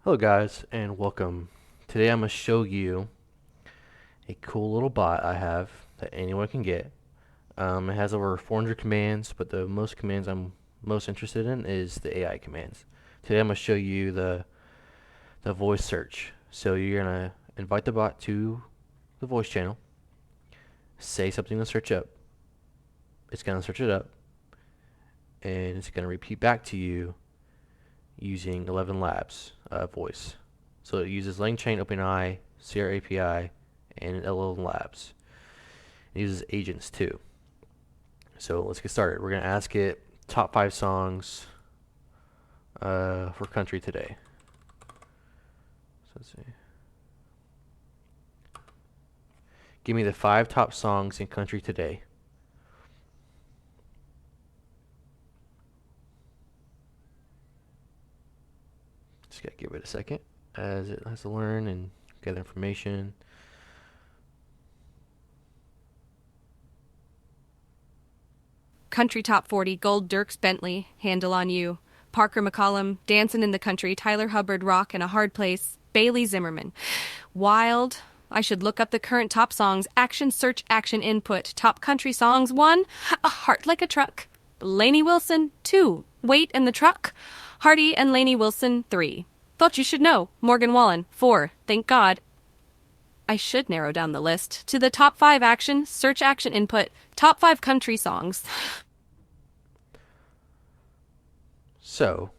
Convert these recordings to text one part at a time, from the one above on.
Hello guys and welcome. Today I'm going to show you a cool little bot I have that anyone can get. It has over 400 commands, but the most commands I'm most interested in is the AI commands. Today I'm going to show you the voice search. So you're going to invite the bot to the voice channel, say something to search up. It's going to search it up, and it's going to repeat back to you using 11 Labs voice. So it uses LangChain, OpenAI, Sierra API, and 11 Labs. It uses agents too. So let's get started. We're going to ask it top 5 songs for country today. So let's see. Give me the 5 top songs in country today. Just gotta give it a second as it has to learn and gather information. Country Top 40, Gold, Dierks Bentley, Handle on You, Parker McCollum, Dancin' in the Country, Tyler Hubbard, Rock in a Hard Place, Bailey Zimmerman. Wild, I should look up the current top songs, action, search, action, input, top country songs, 1, A Heart Like a Truck, Lainey Wilson, 2, Wait in the Truck, Hardy and Lainey Wilson, 3, Thought You Should Know, Morgan Wallen, 4, Thank God. I should narrow down the list to the top 5 action, search action input, top 5 country songs. So,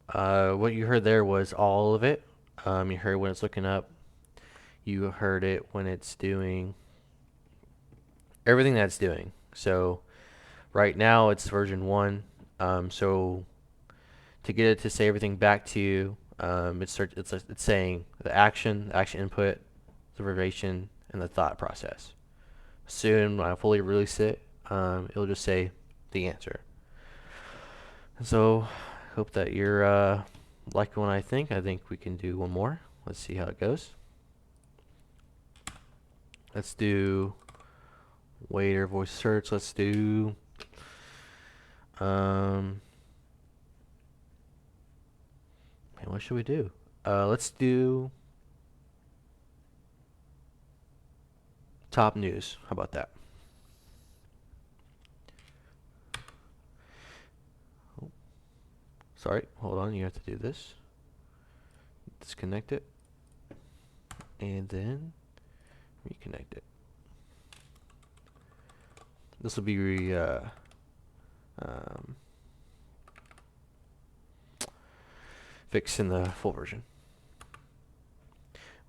what you heard there was all of it. You heard when it's looking up. You heard it when it's doing everything that's doing. So, right now it's version 1. So, to get it to say everything back to you, it's saying the action input, the relation, and the thought process. Soon, when I fully release it, it'll just say the answer. So, hope that you're liking what I think. I think we can do one more. Let's see how it goes. Let's do Wadder voice search. Let's do man, what should we do? Let's do top news. How about that? Oh, sorry, hold on. You have to do this. Disconnect it, and then reconnect it. This will be um, fixed in the full version.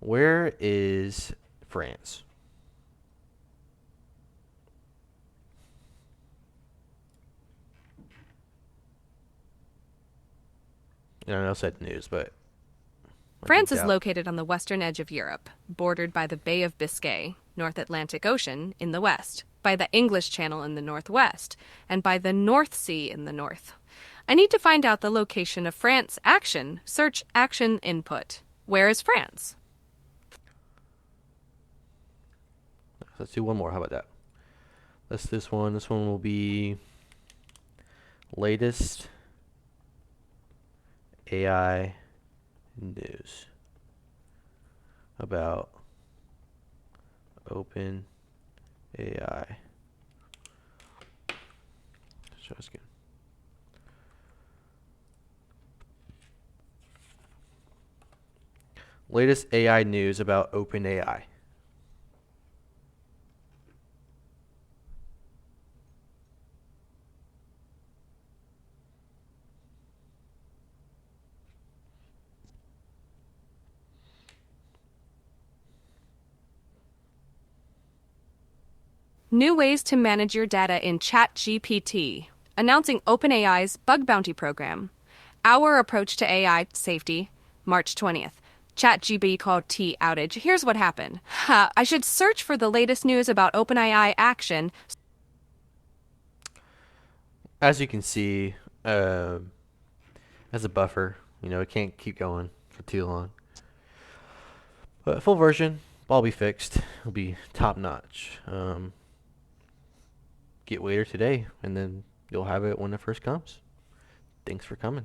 Where is France? I know I said news, but France is located on the western edge of Europe, bordered by the Bay of Biscay, North Atlantic Ocean in the west, by the English Channel in the northwest, and by the North Sea in the north. I need to find out the location of France action, search action input. Where is France? Let's do one more. How about that? Let's this one. This one will be latest AI news about open AI. Try this again. Latest AI news about open AI. New ways to manage your data in ChatGPT. Announcing OpenAI's bug bounty program. Our approach to AI safety, March 20th. ChatGPT outage. Here's what happened. I should search for the latest news about OpenAI action. As you can see, as a buffer, it can't keep going for too long. But full version, all be fixed. It'll be top notch. Get Wader today, and then you'll have it when it first comes. Thanks for coming.